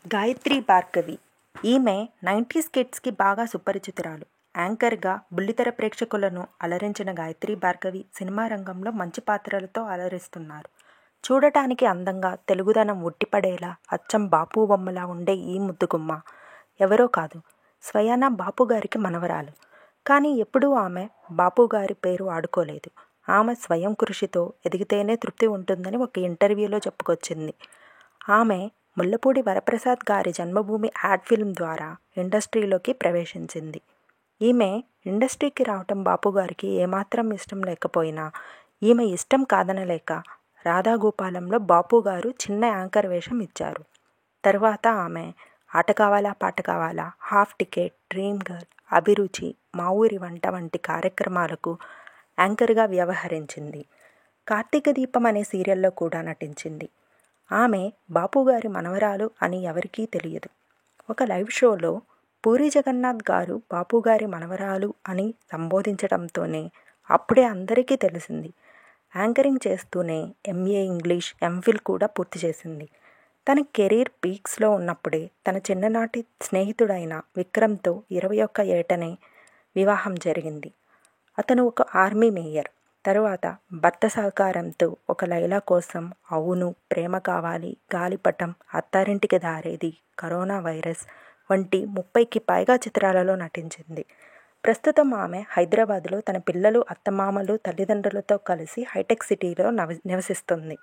గాయత్రి భార్గవి. ఈమె 90s కిడ్స్కి బాగా సుపరిచితురాలు. యాంకర్గా బుల్లితెర ప్రేక్షకులను అలరించిన గాయత్రి భార్గవి సినిమా రంగంలో మంచి పాత్రలతో అలరిస్తున్నారు. చూడటానికి అందంగా, తెలుగుదనం ఉట్టిపడేలా అచ్చం బాపు బొమ్మలా ఉండే ఈ ముద్దుగుమ్మ ఎవరో కాదు, స్వయానా బాపుగారికి మనవరాలు. కానీ ఎప్పుడూ ఆమె బాపుగారి పేరు ఆడుకోలేదు. ఆమె స్వయం కృషితో ఎదిగితేనే తృప్తి ఉంటుందని ఒక ఇంటర్వ్యూలో చెప్పుకొచ్చింది. ఆమె ముల్లపూడి వరప్రసాద్ గారి జన్మభూమి యాడ్ ఫిల్మ్ ద్వారా ఇండస్ట్రీలోకి ప్రవేశించింది. ఈమె ఇండస్ట్రీకి రావటం బాపుగారికి ఏమాత్రం ఇష్టం లేకపోయినా ఈమె ఇష్టం కాదనలేక రాధాగోపాలంలో బాపుగారు చిన్న యాంకర్ వేషం ఇచ్చారు. తర్వాత ఆమె ఆట కావాలా పాట కావాలా, హాఫ్ టికెట్, డ్రీమ్ గర్ల్, అభిరుచి, మా ఊరి వంట వంటి కార్యక్రమాలకు యాంకర్గా వ్యవహరించింది. కార్తీక దీపం అనే సీరియల్లో కూడా నటించింది. ఆమె బాపుగారి మనవరాలు అని ఎవరికీ తెలియదు. ఒక లైవ్ షోలో పూరి జగన్నాథ్ గారు బాపుగారి మనవరాలు అని సంబోధించడంతోనే అప్పుడే అందరికీ తెలిసింది. యాంకరింగ్ చేస్తూనే ఎంఏ ఇంగ్లీష్, ఎంఫిల్ కూడా పూర్తి చేసింది. తన కెరీర్ పీక్స్లో ఉన్నప్పుడే తన చిన్ననాటి స్నేహితుడైన విక్రమ్తో 21 ఏటనే వివాహం జరిగింది. అతను ఒక ఆర్మీ మేయర్. తరువాత భర్త సహకారంతో ఒక లైలా కోసం, అవును, ప్రేమ కావాలి, గాలిపటం, అత్తారింటికి దారేది, కరోనా వైరస్ వంటి 30కి పైగా చిత్రాలలో నటించింది. ప్రస్తుతం ఆమె హైదరాబాద్లో తన పిల్లలు, అత్తమామలు, తల్లిదండ్రులతో కలిసి హైటెక్ సిటీలో నివసిస్తుంది.